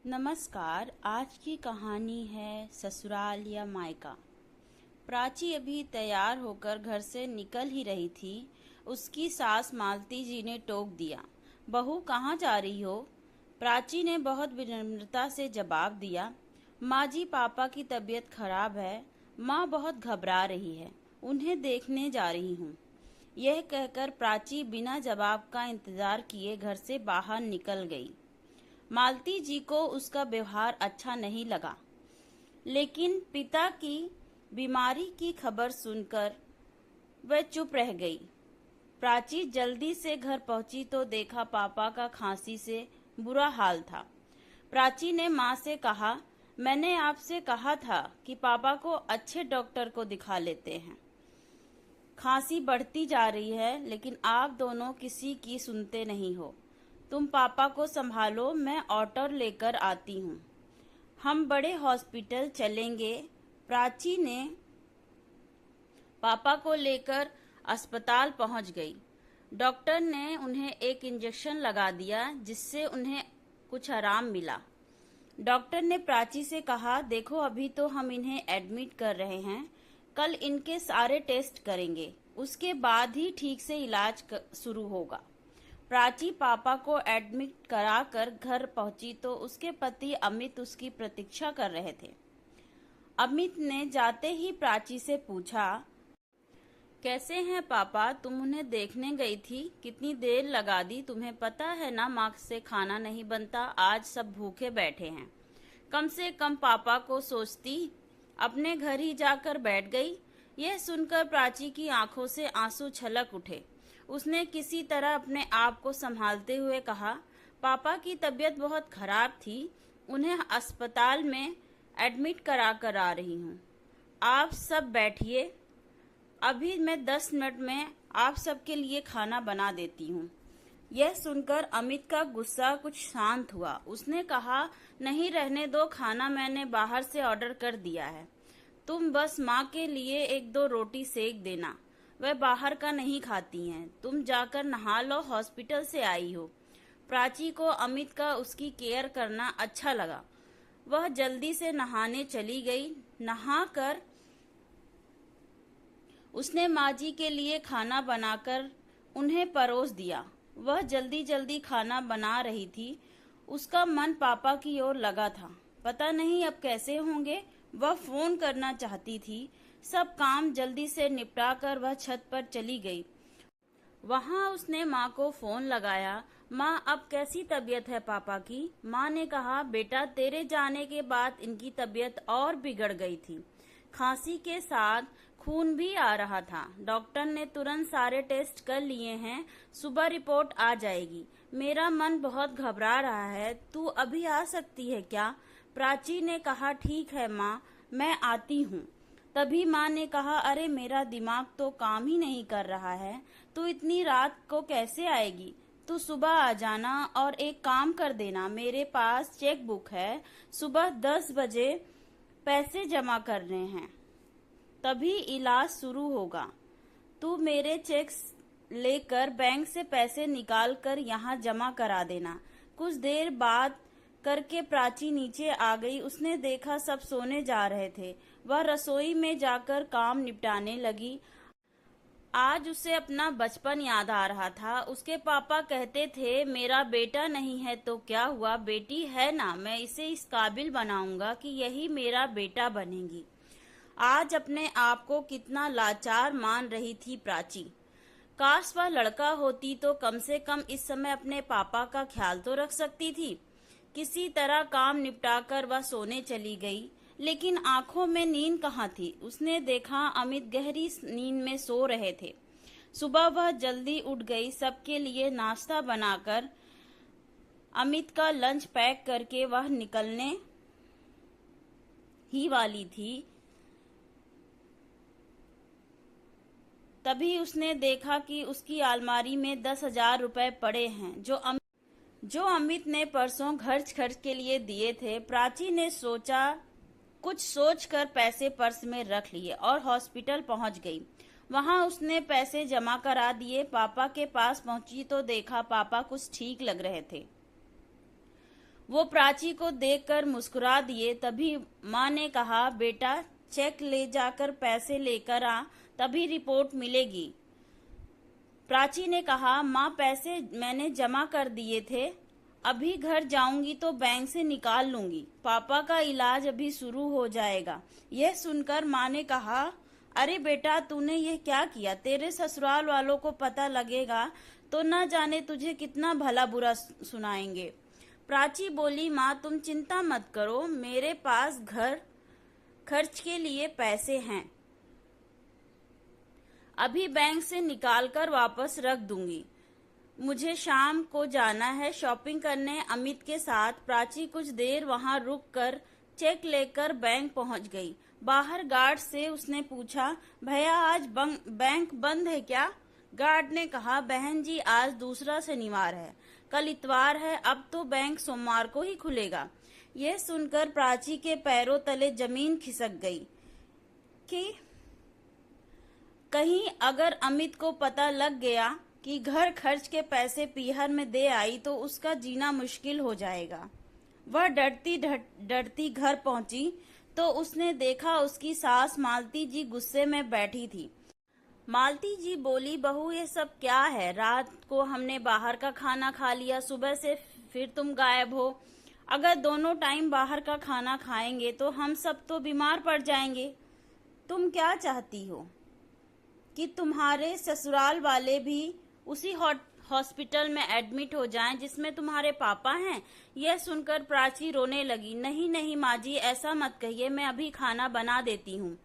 नमस्कार। आज की कहानी है ससुराल या मायका। प्राची अभी तैयार होकर घर से निकल ही रही थी। उसकी सास मालती जी ने टोक दिया, बहू कहाँ जा रही हो? प्राची ने बहुत विनम्रता से जवाब दिया, माँ जी पापा की तबीयत खराब है, माँ बहुत घबरा रही है, उन्हें देखने जा रही हूँ। यह कहकर प्राची बिना जवाब का इंतजार किए घर से बाहर निकल गई। मालती जी को उसका व्यवहार अच्छा नहीं लगा, लेकिन पिता की बीमारी की खबर सुनकर वह चुप रह गई। प्राची जल्दी से घर पहुंची तो देखा पापा का खांसी से बुरा हाल था। प्राची ने माँ से कहा, मैंने आपसे कहा था कि पापा को अच्छे डॉक्टर को दिखा लेते हैं। खांसी बढ़ती जा रही है, लेकिन आप दोनों किसी की सुनते नहीं हो। तुम पापा को संभालो, मैं ऑटो लेकर आती हूँ। हम बड़े हॉस्पिटल चलेंगे। प्राची ने पापा को लेकर अस्पताल पहुंच गई। डॉक्टर ने उन्हें एक इंजेक्शन लगा दिया, जिससे उन्हें कुछ आराम मिला। डॉक्टर ने प्राची से कहा, देखो अभी तो हम इन्हें एडमिट कर रहे हैं, कल इनके सारे टेस्ट करेंगे, उसके बाद ही ठीक से इलाज शुरू होगा। प्राची पापा को एडमिट कराकर घर पहुंची तो उसके पति अमित उसकी प्रतीक्षा कर रहे थे। अमित ने जाते ही प्राची से पूछा, कैसे हैं पापा? तुम उन्हें देखने गई थी, कितनी देर लगा दी? तुम्हें पता है ना माँ से खाना नहीं बनता, आज सब भूखे बैठे हैं। कम से कम पापा को सोचती। अपने घर ही जाकर बैठ गई। यह सुनकर प्राची की आंखों से आंसू छलक उठे। उसने किसी तरह अपने आप को संभालते हुए कहा, पापा की तबीयत बहुत खराब थी, उन्हें अस्पताल में एडमिट करा कर आ रही हूँ। आप सब बैठिए, अभी मैं 10 मिनट में आप सबके लिए खाना बना देती हूँ। यह सुनकर अमित का गुस्सा कुछ शांत हुआ। उसने कहा, नहीं रहने दो, खाना मैंने बाहर से ऑर्डर कर दिया है, तुम बस माँ के लिए 1-2 रोटी सेक देना, वह बाहर का नहीं खाती हैं। तुम जाकर नहा लो, हॉस्पिटल से आई हो। प्राची को अमित का उसकी केयर करना अच्छा लगा। वह जल्दी से नहाने चली गई। नहाकर उसने माँ जी के लिए खाना बनाकर उन्हें परोस दिया। वह जल्दी जल्दी खाना बना रही थी। उसका मन पापा की ओर लगा था। पता नहीं अब कैसे होंगे। वह फोन करना चाहती थी। सब काम जल्दी से निपटाकर वह छत पर चली गई। वहां उसने माँ को फोन लगाया। माँ, अब कैसी तबीयत है पापा की? माँ ने कहा, बेटा तेरे जाने के बाद इनकी तबीयत और बिगड़ गई थी। खांसी के साथ खून भी आ रहा था। डॉक्टर ने तुरंत सारे टेस्ट कर लिए हैं, सुबह रिपोर्ट आ जाएगी। मेरा मन बहुत घबरा रहा है, तू अभी आ सकती है क्या? प्राची ने कहा, ठीक है माँ, मैं आती हूँ। तभी माँ ने कहा, अरे मेरा दिमाग तो काम ही नहीं कर रहा है, तू इतनी रात को कैसे आएगी? तू सुबह आ जाना और एक काम कर देना, मेरे पास चेक बुक है, सुबह 10 बजे पैसे जमा करने हैं, तभी इलाज शुरू होगा। तू मेरे चेक लेकर बैंक से पैसे निकाल कर यहाँ जमा करा देना। कुछ देर बाद करके प्राची नीचे आ गई। उसने देखा सब सोने जा रहे थे। वह रसोई में जाकर काम निपटाने लगी। आज उसे अपना बचपन याद आ रहा था। उसके पापा कहते थे, मेरा बेटा नहीं है तो क्या हुआ, बेटी है ना, मैं इसे इस काबिल बनाऊंगा कि यही मेरा बेटा बनेगी। आज अपने आप को कितना लाचार मान रही थी प्राची। काश वह लड़का होती तो कम से कम इस समय अपने पापा का ख्याल तो रख सकती थी। किसी तरह काम निपटाकर वह सोने चली गई, लेकिन आंखों में नींद कहाँ थी। उसने देखा अमित गहरी नींद में सो रहे थे। सुबह वह जल्दी उठ गई। सबके लिए नाश्ता बनाकर अमित का लंच पैक करके वह निकलने ही वाली थी। तभी उसने देखा कि उसकी अलमारी में 10,000 रुपए पड़े हैं, जो अमित ने परसों खर्च के लिए दिए थे। प्राची ने कुछ सोचकर पैसे पर्स में रख लिए और हॉस्पिटल पहुंच गई। वहां उसने पैसे जमा करा दिए। पापा के पास पहुंची तो देखा पापा कुछ ठीक लग रहे थे। वो प्राची को देखकर मुस्कुरा दिए। तभी माँ ने कहा, बेटा चेक ले जाकर पैसे लेकर आ, तभी रिपोर्ट मिलेगी। प्राची ने कहा, माँ पैसे मैंने जमा कर दिए थे, अभी घर जाऊंगी तो बैंक से निकाल लूंगी, पापा का इलाज अभी शुरू हो जाएगा। यह सुनकर माँ ने कहा, अरे बेटा तूने ये क्या किया, तेरे ससुराल वालों को पता लगेगा तो न जाने तुझे कितना भला बुरा सुनाएंगे। प्राची बोली, माँ तुम चिंता मत करो, मेरे पास घर खर्च के लिए पैसे हैं, अभी बैंक से निकाल कर वापस रख दूंगी। मुझे शाम को जाना है शॉपिंग करने अमित के साथ। प्राची कुछ देर वहां रुक कर चेक लेकर बैंक पहुंच गई। बाहर गार्ड से उसने पूछा, भैया आज बैंक बंद है क्या? गार्ड ने कहा, बहन जी आज दूसरा शनिवार है, कल इतवार है, अब तो बैंक सोमवार को ही खुलेगा। यह सुनकर प्राची के पैरों तले जमीन खिसक गई कि कहीं अगर अमित को पता लग गया कि घर खर्च के पैसे पीहर में दे आई तो उसका जीना मुश्किल हो जाएगा। वह डरती डरती घर पहुंची तो उसने देखा उसकी सास मालती जी गुस्से में बैठी थी। मालती जी बोली, बहू ये सब क्या है? रात को हमने बाहर का खाना खा लिया, सुबह से फिर तुम गायब हो। अगर दोनों टाइम बाहर का खाना खाएंगे तो हम सब तो बीमार पड़ जाएंगे। तुम क्या चाहती हो कि तुम्हारे ससुराल वाले भी उसी हॉस्पिटल में एडमिट हो जाएं जिसमें तुम्हारे पापा हैं? यह सुनकर प्राची रोने लगी। नहीं नहीं माँ जी, ऐसा मत कहिए, मैं अभी खाना बना देती हूँ।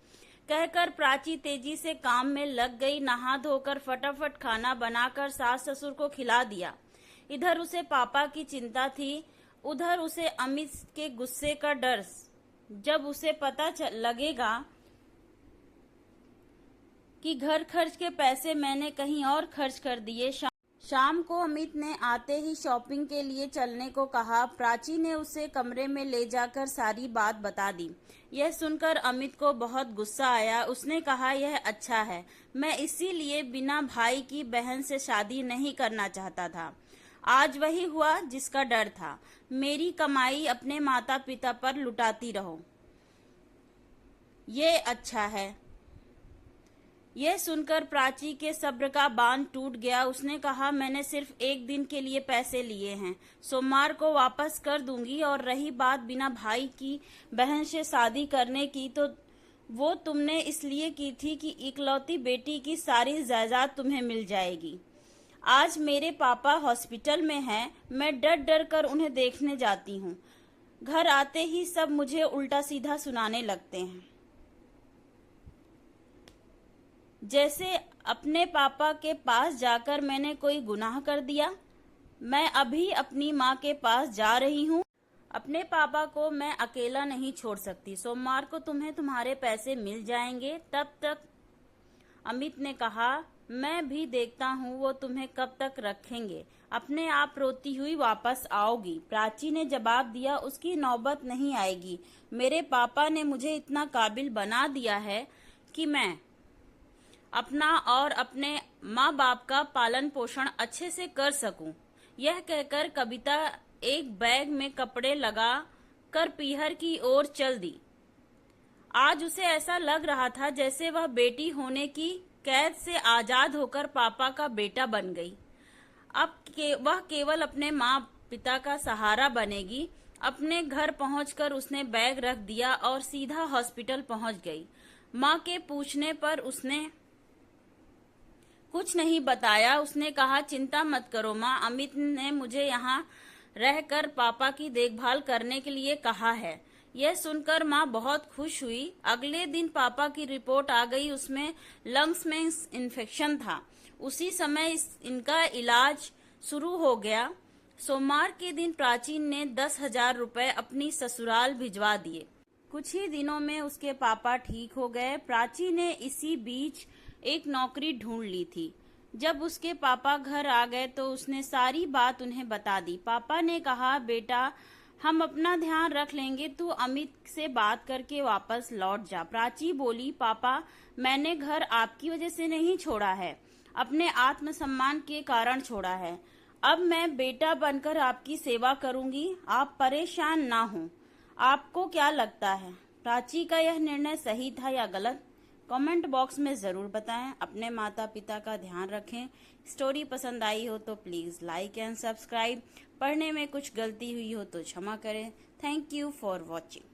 कहकर प्राची तेजी से काम में लग गई। नहा धोकर फटाफट खाना बनाकर सास ससुर को खिला दिया। इधर उसे पापा की चिंता थी, उधर उसे अमित के गुस्से का डर। जब उसे पता लगेगा कि घर खर्च के पैसे मैंने कहीं और खर्च कर दिए। शाम को अमित ने आते ही शॉपिंग के लिए चलने को कहा। प्राची ने उसे कमरे में ले जाकर सारी बात बता दी। यह सुनकर अमित को बहुत गुस्सा आया। उसने कहा, यह अच्छा है, मैं इसीलिए बिना भाई की बहन से शादी नहीं करना चाहता था। आज वही हुआ जिसका डर था। मेरी कमाई अपने माता पिता पर लुटाती रहो, ये अच्छा है। यह सुनकर प्राची के सब्र का बांध टूट गया। उसने कहा, मैंने सिर्फ एक दिन के लिए पैसे लिए हैं, सोमवार को वापस कर दूंगी। और रही बात बिना भाई की बहन से शादी करने की, तो वो तुमने इसलिए की थी कि इकलौती बेटी की सारी जायदाद तुम्हें मिल जाएगी। आज मेरे पापा हॉस्पिटल में हैं, मैं डर डर कर उन्हें देखने जाती हूँ। घर आते ही सब मुझे उल्टा सीधा सुनाने लगते हैं, जैसे अपने पापा के पास जाकर मैंने कोई गुनाह कर दिया। मैं अभी अपनी माँ के पास जा रही हूँ, अपने पापा को मैं अकेला नहीं छोड़ सकती। सोमवार को तुम्हें तुम्हारे पैसे मिल जाएंगे, तब तक। अमित ने कहा, मैं भी देखता हूँ वो तुम्हें कब तक रखेंगे, अपने आप रोती हुई वापस आओगी। प्राची ने जवाब दिया, उसकी नौबत नहीं आएगी। मेरे पापा ने मुझे इतना काबिल बना दिया है कि मैं अपना और अपने माँ बाप का पालन पोषण अच्छे से कर सकूं। यह कहकर कविता एक बैग में कपड़े लगा कर पीहर की ओर चल दी। आज उसे ऐसा लग रहा था जैसे वह बेटी होने की कैद से आजाद होकर पापा का बेटा बन गई। अब वह केवल अपने माँ पिता का सहारा बनेगी। अपने घर पहुंचकर उसने बैग रख दिया और सीधा हॉस्पिटल पहुंच गई। माँ के पूछने पर उसने कुछ नहीं बताया। उसने कहा, चिंता मत करो माँ, अमित ने मुझे यहाँ रहकर पापा की देखभाल करने के लिए कहा है। यह सुनकर माँ बहुत खुश हुई। अगले दिन पापा की रिपोर्ट आ गई, उसमें लंग्स में इन्फेक्शन था। उसी समय इनका इलाज शुरू हो गया। सोमवार के दिन प्राचीन ने 10,000 रुपए अपनी ससुराल भिजवा दिए। कुछ ही दिनों में उसके पापा ठीक हो गए। प्राची ने इसी बीच एक नौकरी ढूंढ ली थी। जब उसके पापा घर आ गए तो उसने सारी बात उन्हें बता दी। पापा ने कहा, बेटा हम अपना ध्यान रख लेंगे, तू अमित से बात करके वापस लौट जा। प्राची बोली, पापा मैंने घर आपकी वजह से नहीं छोड़ा है, अपने आत्मसम्मान के कारण छोड़ा है। अब मैं बेटा बनकर आपकी सेवा करूंगी, आप परेशान ना हो। आपको क्या लगता है, प्राची का यह निर्णय सही था या गलत? कमेंट बॉक्स में जरूर बताएं। अपने माता पिता का ध्यान रखें। स्टोरी पसंद आई हो तो प्लीज लाइक एंड सब्सक्राइब। पढ़ने में कुछ गलती हुई हो तो क्षमा करें। Thank you for watching.